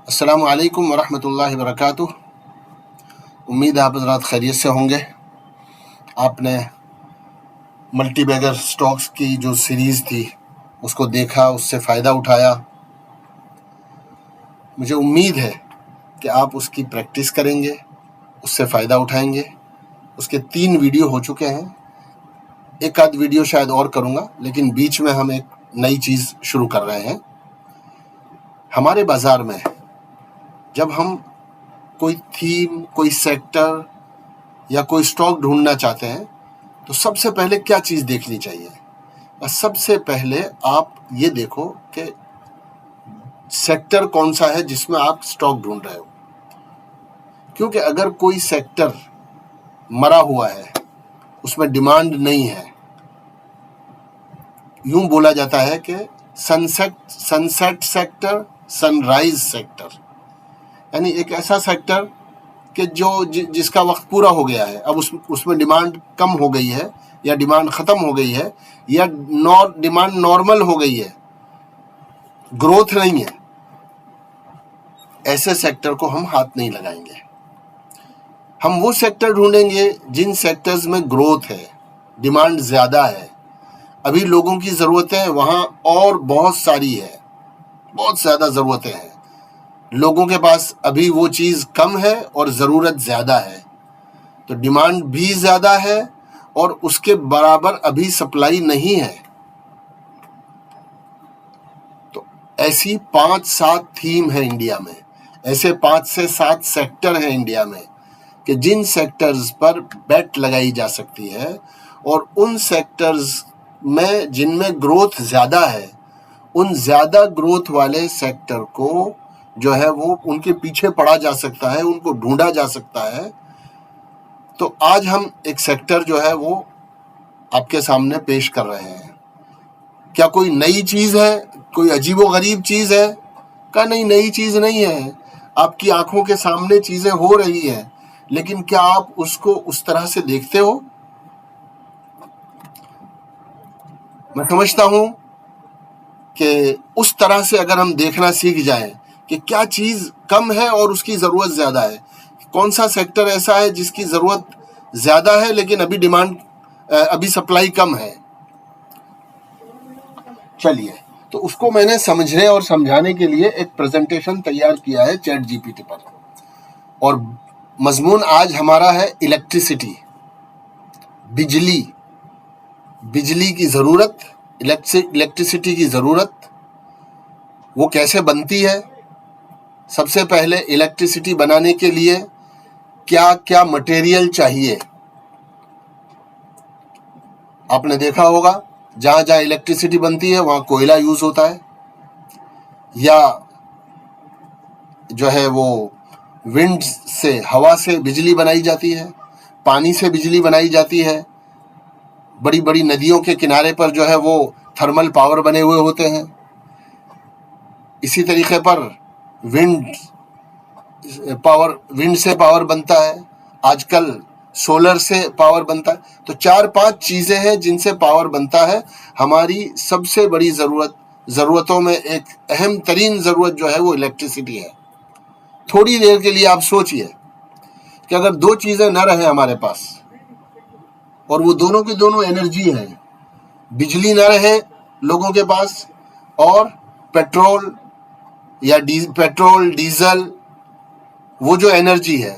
अस्सलामु अलैकुम वरहमतुल्लाहि वबरकातुह। उम्मीद है आप हज़रात खैरियत से होंगे। आपने मल्टीबैगर स्टॉक्स की जो सीरीज़ थी उसको देखा, उससे फ़ायदा उठाया। मुझे उम्मीद है कि आप उसकी प्रैक्टिस करेंगे, उससे फ़ायदा उठाएंगे। उसके 3 वीडियो हो चुके हैं, एक आध वीडियो शायद और करूँगा, लेकिन बीच में हम एक नई चीज़ शुरू कर रहे हैं। हमारे बाज़ार में जब हम कोई थीम, कोई सेक्टर या कोई स्टॉक ढूंढना चाहते हैं तो सबसे पहले क्या चीज़ देखनी चाहिए? बस सबसे पहले आप ये देखो कि सेक्टर कौन सा है जिसमें आप स्टॉक ढूंढ रहे हो। क्योंकि अगर कोई सेक्टर मरा हुआ है, उसमें डिमांड नहीं है, यूं बोला जाता है कि सनसेट सेक्टर, सनराइज सेक्टर, यानी एक ऐसा सेक्टर कि जिसका वक्त पूरा हो गया है, अब उसमें डिमांड कम हो गई है या डिमांड ख़त्म हो गई है या डिमांड नॉर्मल हो गई है, ग्रोथ नहीं है, ऐसे सेक्टर को हम हाथ नहीं लगाएंगे। हम वो सेक्टर ढूंढेंगे जिन सेक्टर्स में ग्रोथ है, डिमांड ज़्यादा है, अभी लोगों की ज़रूरतें वहाँ और बहुत सारी है, बहुत ज़्यादा ज़रूरतें हैं, लोगों के पास अभी वो चीज़ कम है और ज़रूरत ज़्यादा है, तो डिमांड भी ज़्यादा है और उसके बराबर अभी सप्लाई नहीं है। तो ऐसी 5-7 थीम है इंडिया में, ऐसे 5 से 7 सेक्टर हैं इंडिया में कि जिन सेक्टर्स पर बेट लगाई जा सकती है, और उन सेक्टर्स में जिनमें ग्रोथ ज़्यादा है, उन ज़्यादा ग्रोथ वाले सेक्टर को जो है वो उनके पीछे पड़ा जा सकता है, उनको ढूंढा जा सकता है। तो आज हम एक सेक्टर जो है वो आपके सामने पेश कर रहे हैं। क्या कोई नई चीज़ है, कोई अजीबोगरीब चीज़ है? का नहीं, नई चीज़ नहीं है, आपकी आंखों के सामने चीज़ें हो रही हैं, लेकिन क्या आप उसको उस तरह से देखते हो? मैं समझता हूँ कि उस तरह से अगर हम देखना सीख जाएं कि क्या चीज़ कम है और उसकी ज़रूरत ज़्यादा है, कौन सा सेक्टर ऐसा है जिसकी ज़रूरत ज़्यादा है लेकिन अभी सप्लाई कम है। चलिए, तो उसको मैंने समझने और समझाने के लिए एक प्रेजेंटेशन तैयार किया है चैट जीपीटी पर, और मजमून आज हमारा है इलेक्ट्रिसिटी, बिजली की ज़रूरत, इलेक्ट्रिसिटी की ज़रूरत, वो कैसे बनती है। सबसे पहले इलेक्ट्रिसिटी बनाने के लिए क्या क्या मटेरियल चाहिए। आपने देखा होगा जहाँ जहाँ इलेक्ट्रिसिटी बनती है वहाँ कोयला यूज़ होता है, या जो है वो विंड से, हवा से बिजली बनाई जाती है, पानी से बिजली बनाई जाती है, बड़ी बड़ी नदियों के किनारे पर जो है वो थर्मल पावर बने हुए होते हैं। इसी तरीके पर विंड से पावर बनता है, आजकल सोलर से पावर बनता है। तो 4-5 चीज़ें हैं जिनसे पावर बनता है। हमारी सबसे बड़ी ज़रूरतों में एक अहम तरीन ज़रूरत जो है वो इलेक्ट्रिसिटी है। थोड़ी देर के लिए आप सोचिए कि अगर 2 चीज़ें न रहे हमारे पास, और वो दोनों की दोनों एनर्जी है, बिजली न रहे लोगों के पास, और पेट्रोल डीजल, वो जो एनर्जी है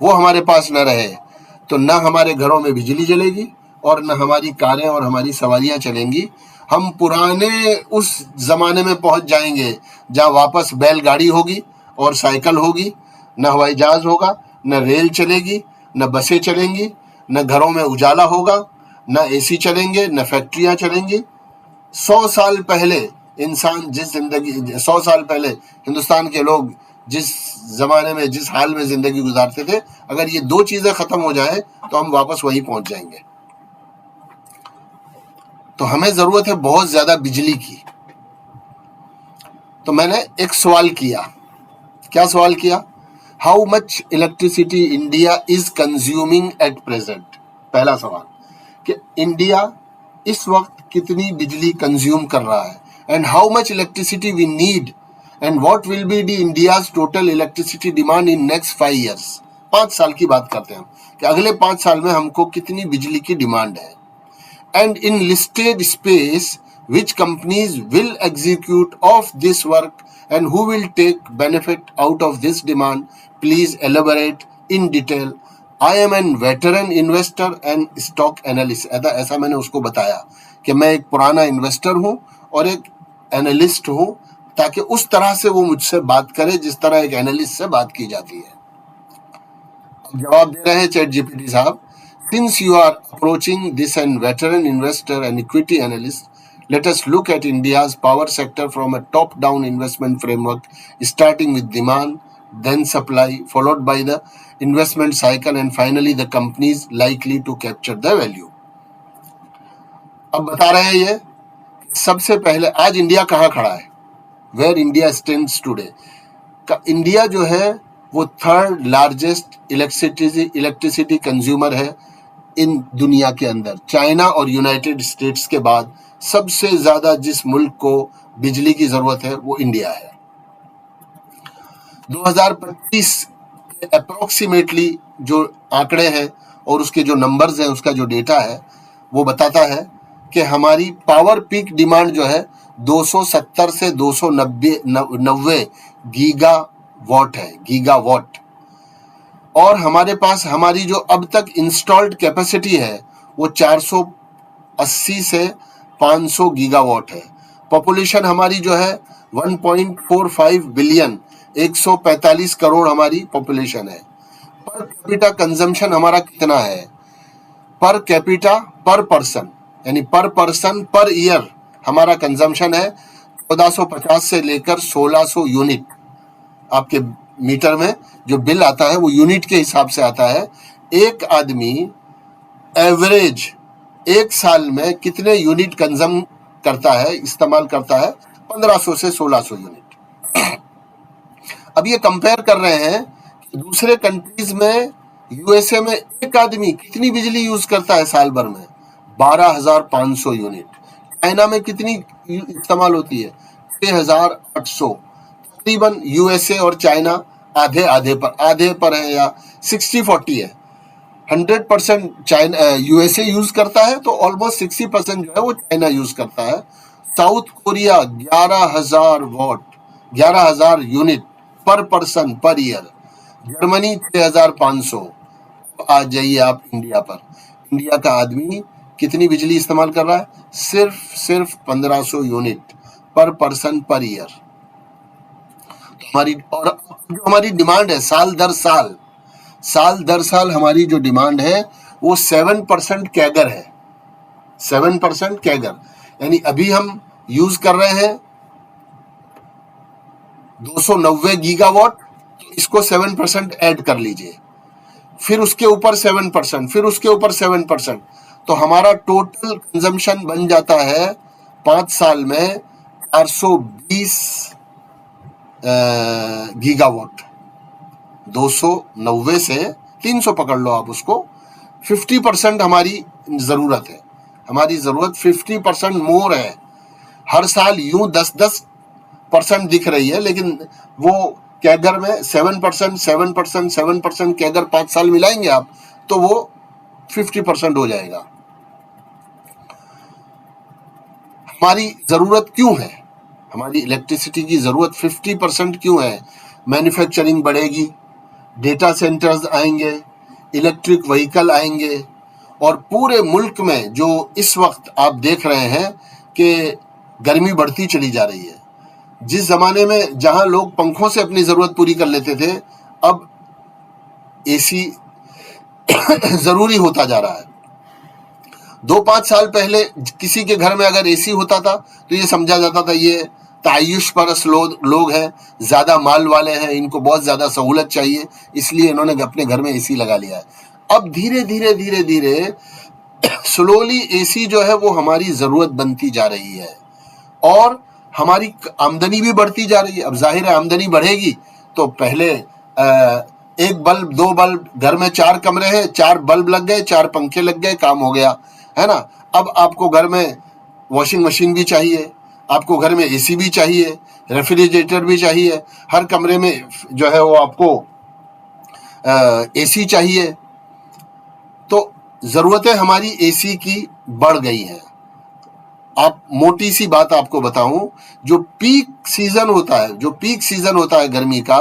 वो हमारे पास न रहे, तो ना हमारे घरों में बिजली जलेगी और न हमारी कारें और हमारी सवारियां चलेंगी। हम पुराने उस ज़माने में पहुंच जाएंगे जहां वापस बैलगाड़ी होगी और साइकिल होगी, न हवाई जहाज़ होगा, न रेल चलेगी, न बसें चलेंगी, न घरों में उजाला होगा, न एसी चलेंगे, न फैक्ट्रियां चलेंगी। 100 साल पहले 100 साल पहले हिंदुस्तान के लोग जिस ज़माने में, जिस हाल में ज़िंदगी गुजारते थे, अगर ये 2 चीज़ें ख़त्म हो जाए तो हम वापस वहीं पहुंच जाएंगे। तो हमें ज़रूरत है बहुत ज़्यादा बिजली की। तो मैंने एक सवाल किया। क्या सवाल किया? How much electricity India is consuming at present. पहला सवाल कि इंडिया इस वक्त कितनी बिजली कंज्यूम कर रहा है, and how much electricity we need and what will be the India's total electricity demand in next 5 years। 5 साल की बात करते हैं कि अगले 5 साल में हमको कितनी बिजली की डिमांड है। And in listed space which companies will execute of this work and who will take benefit out of this demand, please elaborate in detail। I am an veteran investor and stock analyst। ऐसा मैंने उसको बताया कि मैं एक पुराना investor हूं और एक एनालिस्ट हूं, ताकि उस तरह से वो मुझसे बात करे जिस तरह एक एनालिस्ट से बात की जाती है। जवाब दे रहे हैं चैट जीपीटी साहब, since you are approaching this and veteran investor and equity analyst, let us look at India's power sector from a top-down investment framework, starting with demand, then supply, followed by the investment cycle, and finally the companies likely to capture the value। अब बता रहे हैं ये सबसे पहले आज India कहाँ खड़ा है, where India stands today. India जो है वो 3rd लार्जेस्ट इलेक्ट्रिसिटी कंज्यूमर है इन दुनिया के अंदर। चाइना और यूनाइटेड स्टेट्स के बाद सबसे ज्यादा जिस मुल्क को बिजली की जरूरत है वो इंडिया है। 2025 के अप्रोक्सीमेटली जो आंकड़े हैं और उसके जो नंबर्स हैं, उसका जो डेटा है वो बताता है कि हमारी पावर पीक डिमांड जो है 270 से 290 गीगावाट है, गीगावाट। और हमारे पास हमारी जो अब तक इंस्टॉल्ड कैपेसिटी है वो 480 से 500 गीगावाट है। पॉपुलेशन हमारी जो है 1.45 बिलियन, 145 करोड़ हमारी पॉपुलेशन है। पर कैपिटा कंजम्पशन हमारा कितना है, पर कैपिटा पर पर्सन, यानी पर पर्सन पर ईयर हमारा कंजम्पशन है 1450 से लेकर 1600 यूनिट। आपके मीटर में जो बिल आता है वो यूनिट के हिसाब से आता है। एक आदमी एवरेज एक साल में कितने यूनिट कंज्यूम करता है, इस्तेमाल करता है, 1500 से 1600 यूनिट। अब ये कंपेयर कर रहे हैं कि दूसरे कंट्रीज में, यूएसए में एक आदमी कितनी बिजली यूज करता है साल भर में, 12,500 यूनिट। चाइना में कितनी इस्तेमाल होती है, 6,800। तकरीबन यूएसए और चाइना आधे पर है या 60-40 है। 100% चाइना यूएसए यूज करता है तो ऑलमोस्ट 60% जो है वो चाइना यूज करता है। साउथ कोरिया 11,000 यूनिट पर पर्सन पर ईयर। जर्मनी 6,500। आ जाइए आप इंडिया पर, इंडिया का आदमी कितनी बिजली इस्तेमाल कर रहा है, सिर्फ 1500 यूनिट पर पर्सन पर ईयर। हमारी और जो हमारी डिमांड है साल दर साल हमारी जो डिमांड है वो 7% कैगर है, 7% कैगर। यानी अभी हम यूज कर रहे हैं 290 गीगावाट, इसको 7% ऐड कर लीजिए, फिर उसके ऊपर 7%, फिर उसके ऊपर 7%, तो हमारा टोटल कंजम्पशन बन जाता है 5 साल में 420 गीगावाट। 290 से 300 पकड़ लो आप उसको। 50% हमारी जरूरत है, हमारी जरूरत 50% मोर है। हर साल यूं 10% दिख रही है, लेकिन वो कैगर में 7% कैगर 5 साल मिलाएंगे आप तो वो 50% हो जाएगा। हमारी जरूरत क्यों है, हमारी इलेक्ट्रिसिटी की जरूरत 50% क्यों है? मैन्युफैक्चरिंग बढ़ेगी, डेटा सेंटर्स आएंगे, इलेक्ट्रिक व्हीकल आएंगे, और पूरे मुल्क में जो इस वक्त आप देख रहे हैं कि गर्मी बढ़ती चली जा रही है। जिस जमाने में जहां लोग पंखों से अपनी जरूरत पूरी कर लेते थे, अब एसी जरूरी होता जा रहा है। 2-5 साल पहले किसी के घर में अगर एसी होता था तो ये समझा जाता था ये तायुष परस लोग हैं, ज्यादा माल वाले हैं, इनको बहुत ज्यादा सहूलत चाहिए, इसलिए इन्होंने अपने घर में एसी लगा लिया है। अब धीरे धीरे स्लोली एसी जो है वो हमारी जरूरत बनती जा रही है और हमारी आमदनी भी बढ़ती जा रही है। अब जाहिर है आमदनी बढ़ेगी तो पहले एक बल्ब 2 बल्ब, घर में 4 कमरे हैं, 4 बल्ब लग गए, 4 पंखे लग गए, काम हो गया, है ना। अब आपको घर में वॉशिंग मशीन भी चाहिए, आपको घर में एसी भी चाहिए, रेफ्रिजरेटर भी चाहिए, हर कमरे में जो है वो आपको एसी चाहिए। तो ज़रूरतें हमारी एसी की बढ़ गई हैं। आप मोटी सी बात आपको बताऊं, जो पीक सीजन होता है गर्मी का,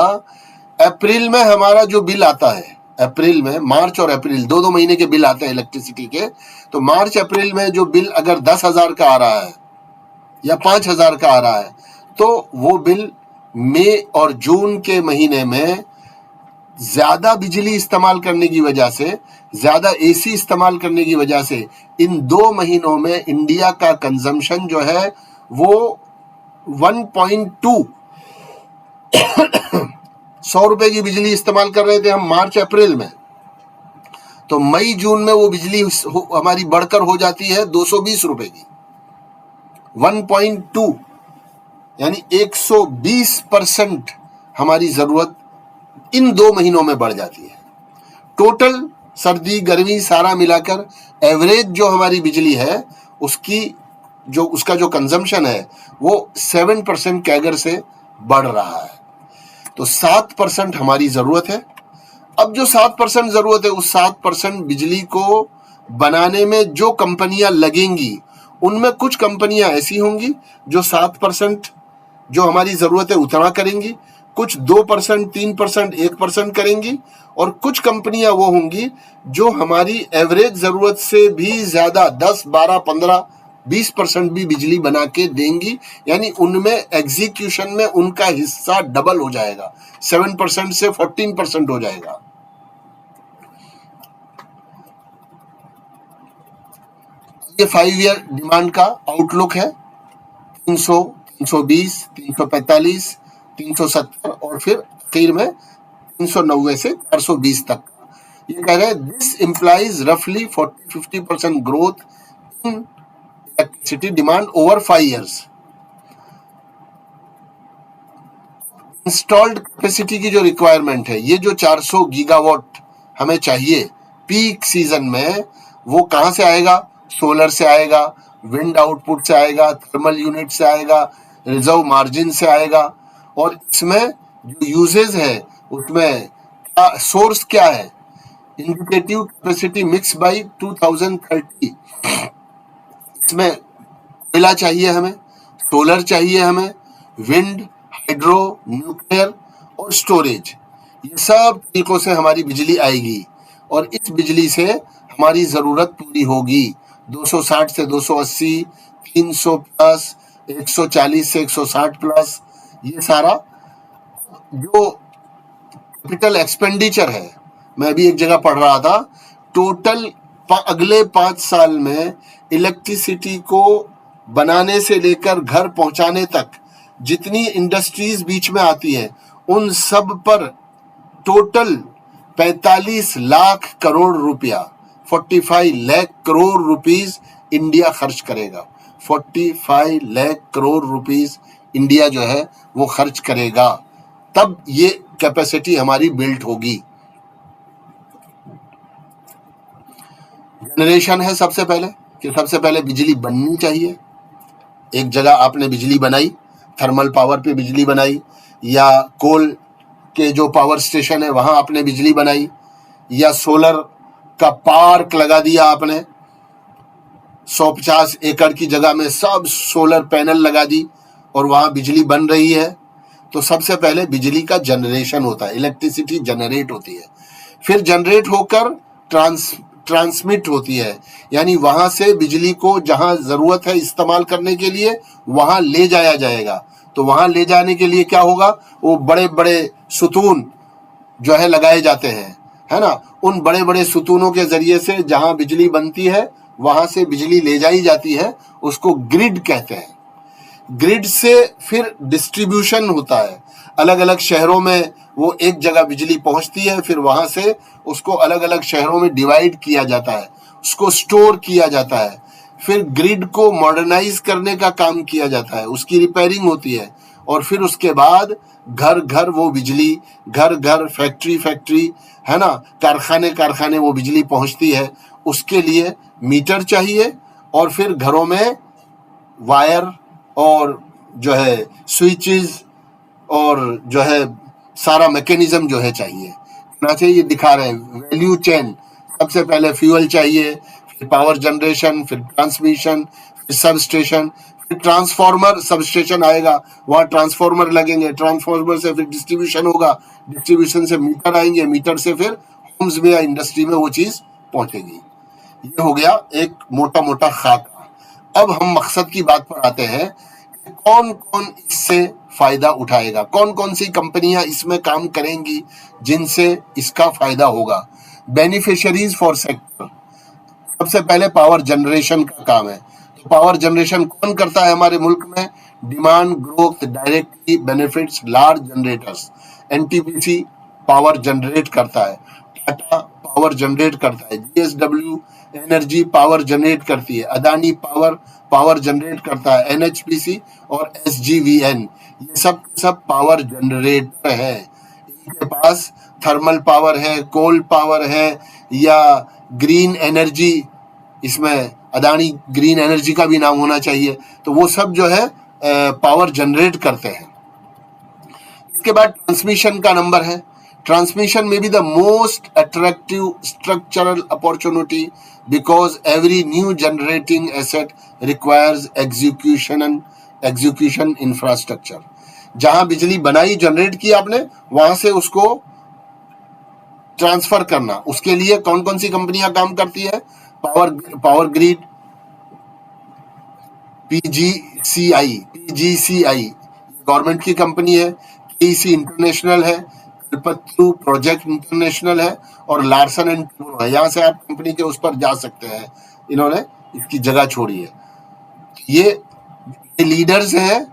अप्रैल में हमारा जो बिल आता है, अप्रैल में, मार्च और अप्रैल 2-2 महीने के बिल आते हैं इलेक्ट्रिसिटी के। तो मार्च अप्रैल में जो बिल अगर 10,000 का आ रहा है या 5,000 का आ रहा है, तो वो बिल मई और जून के महीने में ज्यादा बिजली इस्तेमाल करने की वजह से, ज्यादा एसी इस्तेमाल करने की वजह से, इन 2 महीनों में इंडिया का कंजम्पशन जो है वो 1.2 100 रुपए की बिजली इस्तेमाल कर रहे थे हम मार्च अप्रैल में। तो मई जून में वो बिजली हमारी बढ़कर हो जाती है 220 रुपए की। 1.2 यानी 120% हमारी जरूरत इन 2 महीनों में बढ़ जाती है। टोटल सर्दी गर्मी सारा मिलाकर एवरेज जो हमारी बिजली है उसका जो कंजम्पशन है वो 7% कैगर से बढ़ रहा है। तो 7% हमारी जरूरत है। अब जो 7% जरूरत है, उस 7% बिजली को बनाने में जो कंपनियां लगेंगी, उनमें कुछ कंपनियां ऐसी होंगी जो 7% जो हमारी जरूरत है उतना करेंगी, कुछ 2%, 3%, 1% करेंगी, और कुछ कंपनियां वो होंगी जो हमारी एवरेज जरूरत से भी ज्यादा 10, 12, 15, 20% भी बिजली बना के देंगी। यानी उनमें एग्जीक्यूशन में उनका हिस्सा डबल हो जाएगा, 7% से 14% हो जाएगा। ये 5 ईयर डिमांड का आउटलुक है, 300, 320, 345, 370 और फिर आखिर में 390 से 420 तक। ये कह रहे हैं दिस इम्प्लाइज रफली 40-50% growth in electricity demand over 5 years। Installed capacity की जो रिक्वायरमेंट है, ये जो 400 गीगावाट हमें चाहिए पीक सीजन में, वो कहां से आएगा? सोलर से आएगा, विंड आउटपुट से आएगा, थर्मल यूनिट से आएगा, रिजर्व मार्जिन से आएगा। और इसमें जो यूजेज है उसमें सोर्स क्या है? Indicative capacity mix by 2030। इसमें कोयला चाहिए हमें, सोलर चाहिए हमें, विंड, हाइड्रो, न्यूक्लियर और स्टोरेज, ये सब तरीकों से हमारी बिजली आएगी और इस बिजली से हमारी जरूरत पूरी होगी। 260 से 280, 300 प्लस, 140 से 160 प्लस, ये सारा जो कैपिटल एक्सपेंडिचर है, मैं भी एक जगह पढ़ रहा था, टोटल अगले 5 साल में इलेक्ट्रिसिटी को बनाने से लेकर घर पहुंचाने तक जितनी इंडस्ट्रीज बीच में आती है, उन सब पर टोटल 45 लाख करोड़ रुपया, 45 लाख करोड़ रुपीस इंडिया खर्च करेगा। 45 लाख करोड़ रुपीस इंडिया जो है वो खर्च करेगा, तब ये कैपेसिटी हमारी बिल्ट होगी। जनरेशन है सबसे पहले, कि सबसे पहले बिजली बननी चाहिए। एक जगह आपने बिजली बनाई, थर्मल पावर पे बिजली बनाई, या कोल के जो पावर स्टेशन है वहां आपने बिजली बनाई, या सोलर का पार्क लगा दिया आपने, 150 एकड़ की जगह में सब सोलर पैनल लगा दी और वहां बिजली बन रही है। तो सबसे पहले बिजली का जनरेशन होता है, इलेक्ट्रिसिटी जनरेट होती है, फिर जनरेट होकर ट्रांसमिट होती है, यानी वहां से बिजली को जहां जरूरत है इस्तेमाल करने के लिए वहां ले जाया जाएगा। तो वहां ले जाने के लिए क्या होगा? वो बड़े बड़े सुतून जो है लगाए जाते हैं, है ना। उन बड़े बड़े सुतूनों के जरिए से जहां बिजली बनती है वहां से बिजली ले जाई जाती है, उसको ग्रिड कहते हैं। ग्रिड से फिर डिस्ट्रीब्यूशन होता है, अलग अलग शहरों में वो एक जगह बिजली पहुंचती है, फिर वहां से उसको अलग अलग शहरों में डिवाइड किया जाता है, उसको स्टोर किया जाता है, फिर ग्रिड को मॉडर्नाइज करने का काम किया जाता है, उसकी रिपेयरिंग होती है, और फिर उसके बाद घर घर वो बिजली, घर घर, फैक्ट्री फैक्ट्री, है ना, कारखाने कारखाने वो बिजली पहुंचती है। उसके लिए मीटर चाहिए और फिर घरों में वायर और जो है स्विचेस और जो है सारा मैकेनिज्म जो है चाहिए होना चाहिए। ये दिखा रहे हैं वैल्यू चेन, सबसे पहले फ्यूल चाहिए, फिर पावर जनरेशन, फिर ट्रांसमिशन, फिर सब स्टेशन, फिर ट्रांसफार्मर, सब स्टेशन आएगा, वहाँ ट्रांसफार्मर लगेंगे, ट्रांसफार्मर से फिर डिस्ट्रीब्यूशन होगा, डिस्ट्रीब्यूशन से मीटर आएंगे, मीटर से फिर होम्स में या इंडस्ट्री में वो चीज पहुंचेगी। ये हो गया एक मोटा मोटा खाका। अब हम मकसद की बात पर आते हैं, कौन कौन इससे फायदा उठाएगा, कौन कौन सी कंपनियां इसमें काम करेंगी जिनसे इसका फायदा होगा। बेनिफिशियरीज फॉर सेक्टर, सबसे पहले पावर जनरेशन का काम है। तो पावर जनरेशन कौन करता है हमारे मुल्क में? Demand growth directly benefits large generators. NTPC power generate करता है, टाटा पावर जनरेट करता है, जीएसडब्ल्यू एनर्जी पावर जनरेट करती है, अदानी पावर जनरेट करता है, एनएचपीसी और एसजीवीएन, ये सब पावर जनरेटर है। इनके पास थर्मल पावर है, कोल पावर है या ग्रीन एनर्जी, इसमें अदानी ग्रीन एनर्जी का भी नाम होना चाहिए, तो वो सब जो है पावर जनरेट करते हैं। इसके बाद ट्रांसमिशन का नंबर है। ट्रांसमिशन में भी the most attractive structural opportunity because every new generating asset requires execution infrastructure. जहां बिजली बनाई, जनरेट की आपने, वहां से उसको ट्रांसफर करना, उसके लिए कौन कौन सी कंपनियां काम करती है? पावर ग्रिड, पीजीसीआई गवर्नमेंट की कंपनी है, केईसी इंटरनेशनल है, कल्पतरू प्रोजेक्ट इंटरनेशनल है और लार्सन एंड टूब्रो है। यहाँ से आप कंपनी के उस पर जा सकते हैं, इन्होंने इसकी जगह छोड़ी है। ये लीडर्स हैं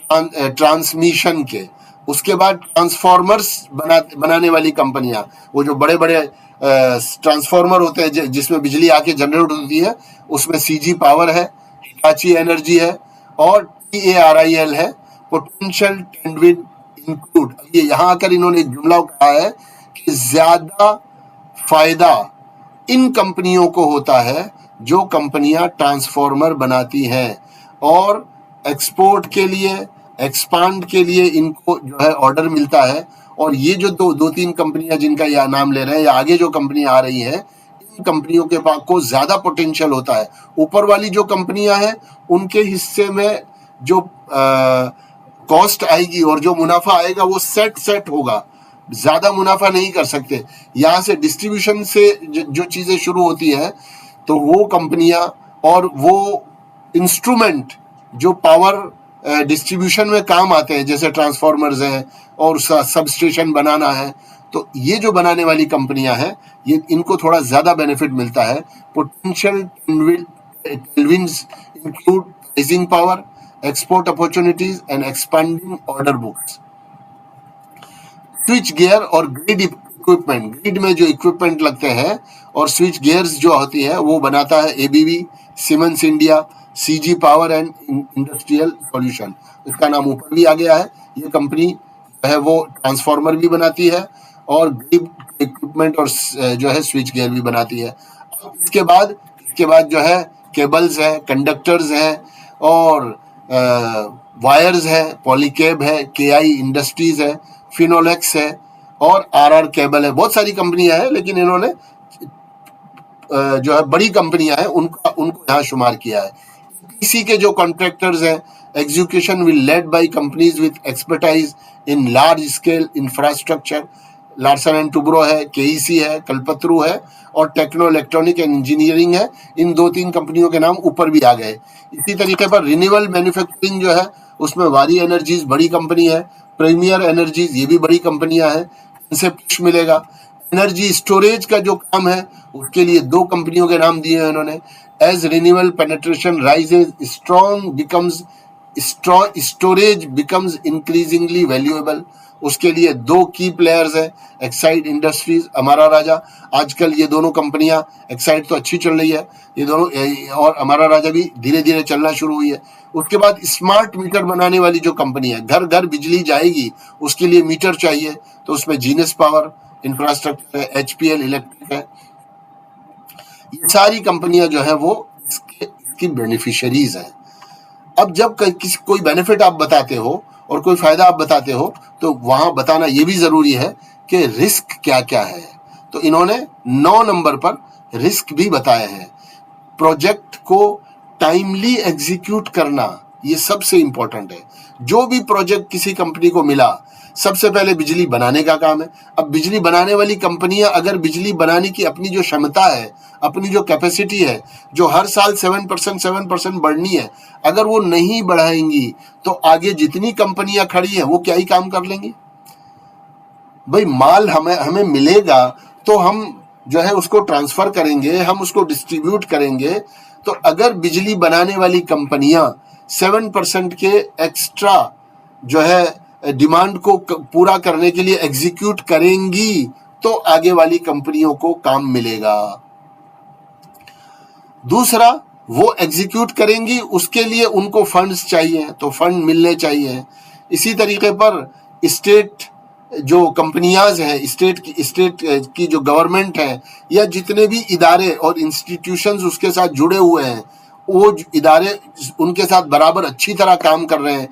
ट्रांसमिशन के। उसके बाद ट्रांसफॉर्मर्स बनाने वाली कंपनियां, वो जो बड़े बड़े ट्रांसफॉर्मर होते हैं जिसमें बिजली आके जनरेट होती है, उसमें सीजी पावर है, हिटाची एनर्जी है और TARIL है, पोटेंशियल टेंडविन इंक्लूड। ये यहाँ आकर इन्होंने एक जुमला कहा है कि ज्यादा फायदा इन कंपनियों को होता है जो कंपनियां ट्रांसफॉर्मर बनाती हैं और एक्सपोर्ट के लिए, एक्सपांड के लिए इनको जो है ऑर्डर मिलता है। और ये जो दो तीन कंपनियां जिनका यह नाम ले रहे हैं या आगे जो कंपनियां आ रही हैं, इन कंपनियों के पास को ज्यादा पोटेंशियल होता है। ऊपर वाली जो कंपनियां हैं उनके हिस्से में जो कॉस्ट आएगी और जो मुनाफा आएगा वो सेट होगा, ज्यादा मुनाफा नहीं कर सकते। यहाँ से डिस्ट्रीब्यूशन से जो चीजें शुरू होती है, तो वो कंपनियां और वो इंस्ट्रूमेंट जो पावर डिस्ट्रीब्यूशन में काम आते हैं, जैसे ट्रांसफॉर्मर्स हैं और सब स्टेशन बनाना है, तो ये जो बनाने वाली कंपनियां हैं, ये इनको थोड़ा ज्यादा बेनिफिट मिलता है। Potential tailwinds include pricing power, export opportunities and expanding order books. Switch gear और ग्रिड इक्विपमेंट, ग्रिड में जो इक्विपमेंट लगते हैं और स्विच गियर्स जो होती है वो बनाता है ABB, siemens India, CG power and industrial solution, इसका नाम ऊपर भी आ गया है। ये कंपनी है वो ट्रांसफार्मर भी बनाती है और ग्रिड इक्विपमेंट और जो है स्विच गियर भी बनाती है। इसके बाद जो है केबल्स है, कंडक्टर्स हैं और वायर्स है, पॉलीकेब है, KI इंडस्ट्रीज है, फिनोलेक्स है और RR केबल है। बहुत सारी कंपनियां हैं, लेकिन इन्होंने जो है बड़ी कंपनियां हैं उनको यहाँ शुमार किया है। इसी के जो कॉन्ट्रैक्टर्स हैं, execution will led by companies with expertise in large scale infrastructure. Larsen and Toubro है, KEC है, कल्पतरू है और टेक्नो इलेक्ट्रॉनिक एंड इंजीनियरिंग है। इन 2-3 कंपनियों के नाम ऊपर भी आ गए। इसी तरीके पर रिन्यूएबल मैन्युफैक्चरिंग जो है उसमें वारी एनर्जीज बड़ी कंपनी है, प्रीमियर एनर्जीज ये भी बड़ी कंपनियां हैं, इनसे पुश मिलेगा। एनर्जी स्टोरेज का जो काम है उसके लिए 2 कंपनियों के नाम दिए हैं इन्होंने। As renewable penetration rises, storage becomes increasingly valuable. उसके लिए 2 की प्लेयर्स हैं, एक्साइड इंडस्ट्रीज, अमारा राजा। आजकल ये दोनों कंपनियां, एक्साइड तो अच्छी चल रही है, ये दोनों और अमारा राजा भी धीरे धीरे चलना शुरू हुई है। उसके बाद स्मार्ट मीटर बनाने वाली जो कंपनी है, घर घर बिजली जाएगी उसके लिए मीटर चाहिए, तो उसमें जीनस पावर इंफ्रास्ट्रक्चर है, HPL इलेक्ट्रिक है। ये सारी कंपनियां जो है वो इसकी बेनिफिशियरीज हैं। अब जब किसी कोई बेनिफिट आप बताते हो और कोई फायदा आप बताते हो तो वहां बताना ये भी जरूरी है कि रिस्क क्या क्या है। तो इन्होंने 9 नंबर पर रिस्क भी बताए हैं। प्रोजेक्ट को टाइमली एग्जीक्यूट करना ये सबसे इंपॉर्टेंट है। जो भी प्रोजेक्ट किसी कंपनी को मिला, सबसे पहले बिजली बनाने का काम है। अब बिजली बनाने वाली कंपनियां अगर बिजली बनाने की अपनी जो क्षमता है, अपनी जो कैपेसिटी है, जो हर साल 7% बढ़नी है, अगर वो नहीं बढ़ाएंगी तो आगे जितनी कंपनियां खड़ी हैं वो क्या ही काम कर लेंगी। भाई माल हमें मिलेगा तो हम जो है उसको ट्रांसफर करेंगे, हम उसको डिस्ट्रीब्यूट करेंगे। तो अगर बिजली बनाने वाली कंपनियां 7% के एक्स्ट्रा जो है डिमांड को पूरा करने के लिए एग्जीक्यूट करेंगी तो आगे वाली कंपनियों को काम मिलेगा। दूसरा, वो एग्जीक्यूट करेंगी, उसके लिए उनको फंड्स चाहिए, तो फंड मिलने चाहिए। इसी तरीके पर स्टेट जो कंपनियां हैं, स्टेट की जो गवर्नमेंट है या जितने भी इदारे और इंस्टीट्यूशंस उसके साथ जुड़े हुए हैं, वो इदारे उनके साथ बराबर अच्छी तरह काम कर रहे हैं,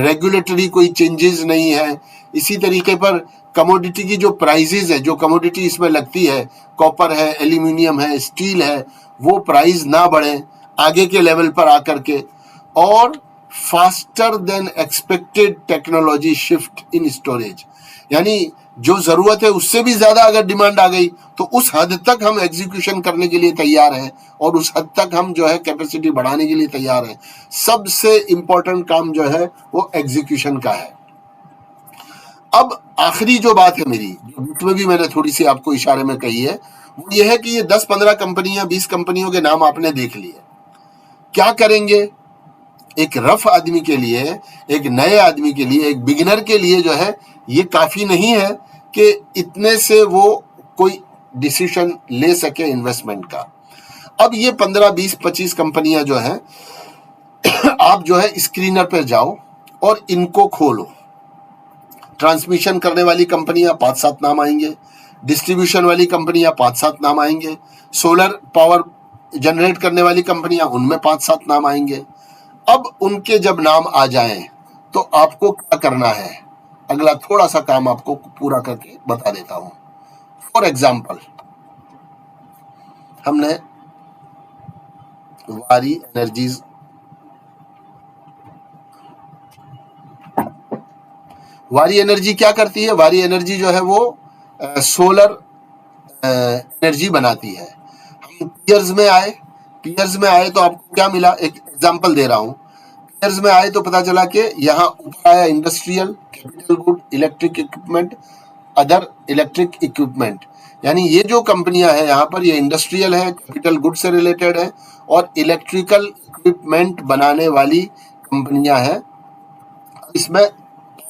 रेगुलेटरी कोई चेंजेस नहीं है। इसी तरीके पर कमोडिटी की जो प्राइसेस है, जो कमोडिटी इसमें लगती है, कॉपर है, एल्यूमिनियम है, स्टील है, वो प्राइस ना बढ़े आगे के लेवल पर आकर के। और faster than expected technology shift in storage, यानी जो जरूरत है उससे भी ज्यादा अगर डिमांड आ गई तो उस हद तक हम एग्जीक्यूशन करने के लिए तैयार हैं और उस हद तक हम जो है कैपेसिटी बढ़ाने के लिए तैयार हैं। सबसे इंपॉर्टेंट काम जो है वो एग्जीक्यूशन का है। अब आखिरी जो बात है मेरी, जिसमें भी मैंने थोड़ी सी आपको इशारे में कही है, वो ये है कि ये 10-15 कंपनियां, 20 कंपनियों के नाम आपने देख लिए, क्या करेंगे? एक रफ आदमी के लिए, एक नए आदमी के लिए, एक बिगिनर के लिए जो है ये काफी नहीं है कि इतने से वो कोई डिसीजन ले सके इन्वेस्टमेंट का। अब ये 15, 20, 25 कंपनियां जो है आप जो है स्क्रीनर पर जाओ और इनको खोलो। ट्रांसमिशन करने वाली कंपनियां 5-7 नाम आएंगे, डिस्ट्रीब्यूशन वाली कंपनियां 5-7 नाम आएंगे, सोलर पावर जनरेट करने वाली कंपनियां, उनमें 5-7 नाम आएंगे। अब उनके जब नाम आ जाएं तो आपको क्या करना है, अगला थोड़ा सा काम आपको पूरा करके बता देता हूं। फॉर एग्जाम्पल, हमने वारी एनर्जीज, वारी एनर्जी क्या करती है? वारी एनर्जी जो है वो सोलर एनर्जी बनाती है। हम पीयर्स में आए तो आपको क्या मिला? एक एग्जांपल दे रहा हूं। पीयर्स में आए तो पता चला कि यहाँ ऊपर आया industrial, capital good, electric equipment, other electric equipment, यानी ये जो कंपनियां हैं यहाँ पर, ये इंडस्ट्रियल है, कैपिटल गुड से रिलेटेड है और इलेक्ट्रिकल इक्विपमेंट बनाने वाली कंपनियां हैं। इसमें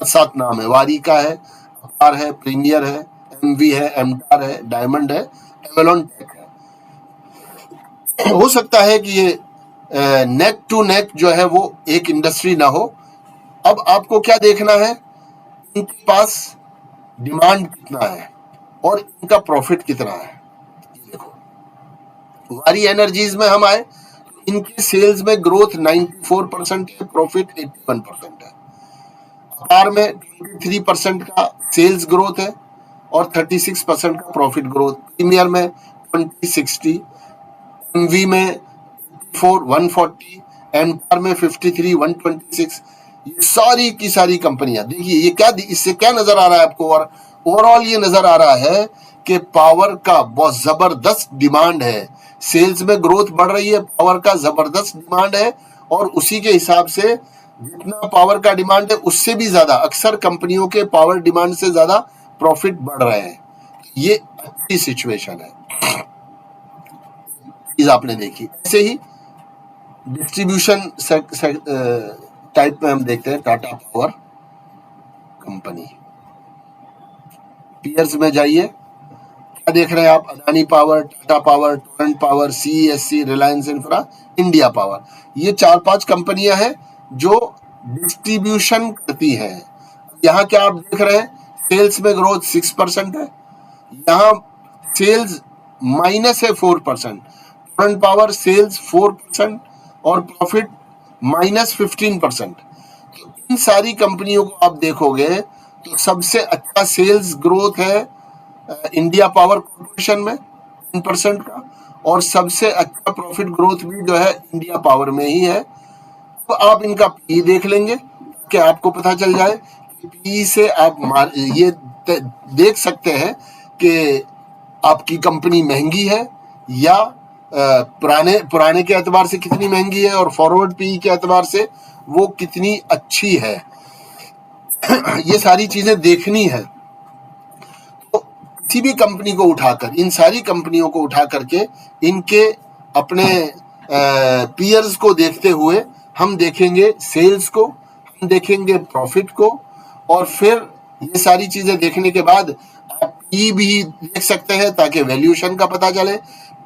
7 नाम है। वारी का है, अपार है, प्रीमियर है, एमवी है, एमटार है, डायमंड है, एवलॉन टेक है। हो सकता है कि ये नेक टू नेक जो है वो एक इंडस्ट्री ना हो। अब आपको क्या देखना है? इनके पास डिमांड कितना है और इनका प्रॉफिट कितना है। देखो, वारी एनर्जीज में हम आए, इनके सेल्स में ग्रोथ 94% है, प्रॉफिट 81% है। अपार में 23% का सेल्स ग्रोथ है और 36% का प्रॉफिट ग्रोथ। प्रीमियर में 2060, एमवी में 140, एमटार में 53, 126। ये सारी की सारी कंपनियां, देखिए ये क्या, इससे क्या नजर आ रहा है आपको? और ओवरऑल ये नजर आ रहा है कि पावर का बहुत जबरदस्त डिमांड है, सेल्स में ग्रोथ बढ़ रही है, पावर का जबरदस्त डिमांड है और उसी के हिसाब से जितना पावर का डिमांड है उससे भी ज्यादा, अक्सर कंपनियों के पावर डिमांड से ज्यादा प्रॉफिट बढ़ रहे हैं। ये अच्छी सिचुएशन है, चीज आपने देखी। ऐसे ही डिस्ट्रीब्यूशन टाइप में हम देखते हैं टाटा पावर कंपनी। पीयर्स में जाइए, क्या देख रहे हैं आप? Adani power, Tata power, Torrent power, CESC, Reliance infra, India power. ये 4-5 कंपनियां हैं जो डिस्ट्रीब्यूशन करती हैं। यहाँ क्या आप देख रहे हैं? सेल्स में ग्रोथ 6% है, यहाँ सेल्स माइनस है 4%। टोरेंट पावर सेल्स 4% और प्रॉफिट -15%। तो इन सारी कंपनियों को आप देखोगे तो सबसे अच्छा सेल्स ग्रोथ है इंडिया पावर कॉर्पोरेशन में 10% का, और सबसे अच्छा प्रॉफिट ग्रोथ भी जो है इंडिया पावर में ही है। तो आप इनका पी देख लेंगे कि आपको पता चल जाए कि पी से आप ये देख सकते हैं कि आपकी कंपनी महंगी है या पुराने पुराने के एतबार से कितनी महंगी है, और फॉरवर्ड पी के एतबार से वो कितनी अच्छी है। ये सारी चीजें देखनी है। तो किसी भी कंपनी को उठाकर, इन सारी कंपनियों को उठा करके इनके अपने पीयर्स को देखते हुए हम देखेंगे सेल्स को, हम देखेंगे प्रॉफिट को, और फिर ये सारी चीजें देखने के बाद आप पी भी देख सकते हैं ताकि वैल्यूएशन का पता चले,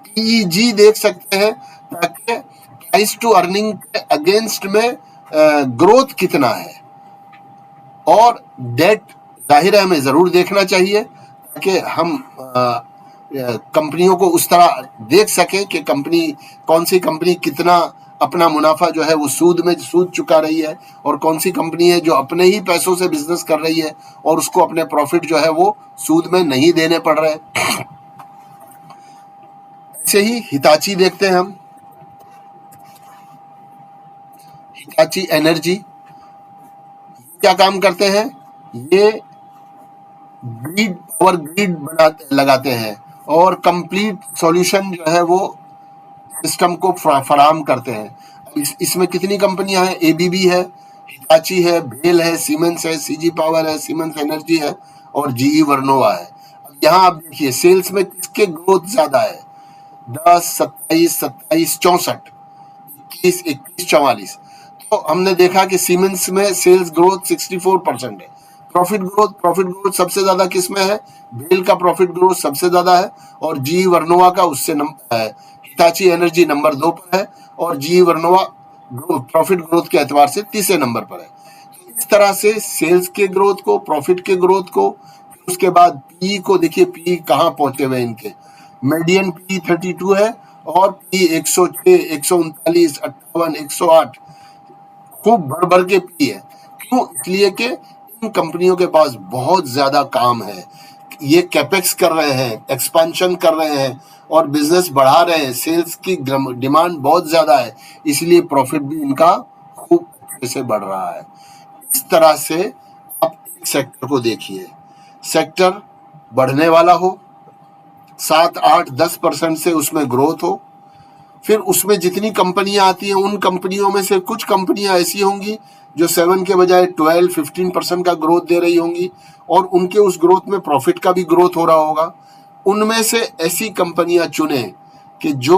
पीईजी देख सकते हैं ताकि प्राइस टू अर्निंग के अगेंस्ट में ग्रोथ कितना है, और डेट जाहिर है हमें जरूर देखना चाहिए ताकि हम कंपनियों को उस तरह देख सकें कि कंपनी, कौन सी कंपनी कितना अपना मुनाफा जो है वो सूद चुका रही है, और कौन सी कंपनी है जो अपने ही पैसों से बिजनेस कर रही है और उसको अपने प्रॉफिट जो है वो सूद में नहीं देने पड़ रहे। ऐसे ही हिताची देखते हैं हम, हिताची एनर्जी क्या काम करते हैं, ये ग्रिड पावर ग्रिड लगाते हैं और कंप्लीट सॉल्यूशन जो है वो सिस्टम को फराहम करते हैं। इसमें कितनी कंपनियां हैं, एबीबी है, हिताची है, भेल है, सीमेंस है, सीजी पावर है, सीमेंस एनर्जी है, और जीई वर्नोवा है। अब यहाँ आप देखिए सेल्स में किसके ग्रोथ ज्यादा है, 10, 27, 27, 64, 21, 21, 44। तो हमने देखा कि सीमेंस में सेल्स ग्रोथ 64% है। प्रॉफिट ग्रोथ सबसे ज्यादा किसमें है, भेल का प्रॉफिट ग्रोथ सबसे ज्यादा है, और जी वर्नोवा का उससे हिताची एनर्जी नंबर 2 पर है, और जी वर्नोवा प्रॉफिट ग्रोथ के एतबार से तीसरे नंबर पर है। इस तरह से सेल्स के ग्रोथ को, प्रॉफिट के ग्रोथ को, उसके बाद पी को देखिए, पी कहाँ पहुंचे हुए इनके, मीडियन पी 32 है और पी 106, 139, 58, 108 खूब भर भर के पी है। क्यों, इसलिए कि इन कंपनियों के पास बहुत ज्यादा काम है, ये कैपेक्स कर रहे हैं, एक्सपेंशन कर रहे हैं और बिजनेस बढ़ा रहे हैं, सेल्स की डिमांड बहुत ज्यादा है, इसलिए प्रॉफिट भी इनका खूब अच्छे से बढ़ रहा है। इस तरह से आप एक सेक्टर को देखिए, सेक्टर बढ़ने वाला हो, 7, 8, 10% से उसमें ग्रोथ हो, फिर उसमें जितनी कंपनियां आती हैं उन कंपनियों में से कुछ कंपनियां ऐसी होंगी जो 7 के बजाय 12, 15% का ग्रोथ दे रही होंगी, और उनके उस ग्रोथ में प्रॉफिट का भी ग्रोथ हो रहा होगा। उनमें से ऐसी कंपनियां चुने कि जो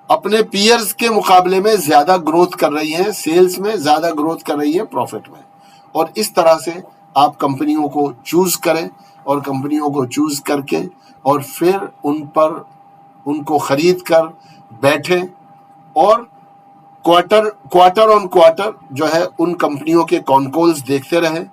अपने पीयर्स के मुकाबले में ज्यादा ग्रोथ कर रही हैं, सेल्स में ज्यादा ग्रोथ कर रही है, प्रॉफिट में, और इस तरह से आप कंपनियों को चूज करें, और कंपनियों को चूज करके और फिर उनको खरीद कर बैठे और क्वार्टर ऑन क्वार्टर जो है उन कंपनियों के कॉन्कॉल्स देखते रहें।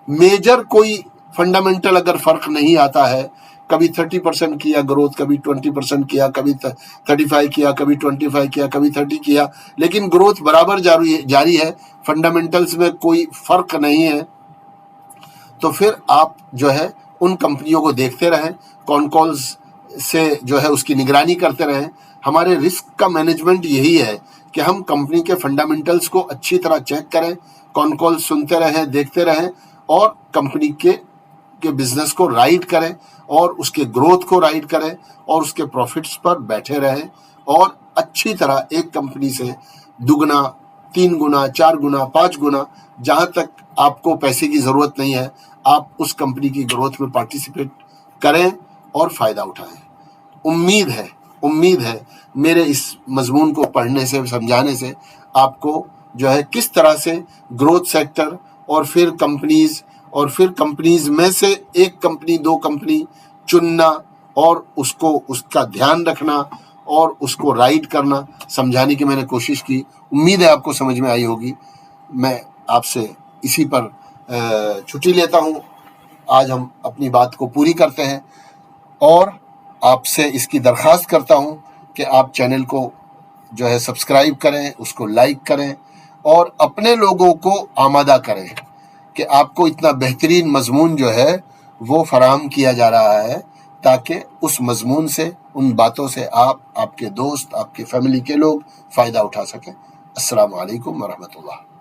मेजर कोई फंडामेंटल अगर फर्क नहीं आता है, कभी 30% किया ग्रोथ, कभी 20% किया, कभी 35 किया, कभी 25 किया, कभी 30 किया, लेकिन ग्रोथ बराबर जारी है, फंडामेंटल्स में कोई फर्क नहीं है, तो फिर आप जो है उन कंपनियों को देखते रहें, कॉन्कॉल्स से जो है उसकी निगरानी करते रहें। हमारे रिस्क का मैनेजमेंट यही है कि हम कंपनी के फंडामेंटल्स को अच्छी तरह चेक करें, कॉन्कॉल सुनते रहें, देखते रहें, और कंपनी के बिजनेस को राइड करें, और उसके ग्रोथ को राइड करें, और उसके प्रॉफिट्स पर बैठे रहें, और अच्छी तरह एक कंपनी से 2 गुना, 3 गुना, 4 गुना, 5 गुना, जहां तक आपको पैसे की जरूरत नहीं है, आप उस कंपनी की ग्रोथ में पार्टिसिपेट करें और फायदा उठाएं। उम्मीद है मेरे इस मजमून को पढ़ने से, समझाने से आपको जो है किस तरह से ग्रोथ सेक्टर और फिर कंपनीज में से एक कंपनी, 2 कंपनी चुनना और उसका ध्यान रखना और उसको राइड करना, समझाने की मैंने कोशिश की। उम्मीद है आपको समझ में आई होगी। मैं आपसे इसी पर छुट्टी लेता हूँ। आज हम अपनी बात को पूरी करते हैं, और आपसे इसकी दरख्वास्त करता हूं कि आप चैनल को जो है सब्सक्राइब करें, उसको लाइक करें और अपने लोगों को आमादा करें कि आपको इतना बेहतरीन मजमून जो है वो फराहम किया जा रहा है, ताकि उस मजमून से, उन बातों से आप, आपके दोस्त, आपके फैमिली के लोग फ़ायदा उठा सकें। अस्सलाम वालेकुम वरहमतुल्लाह।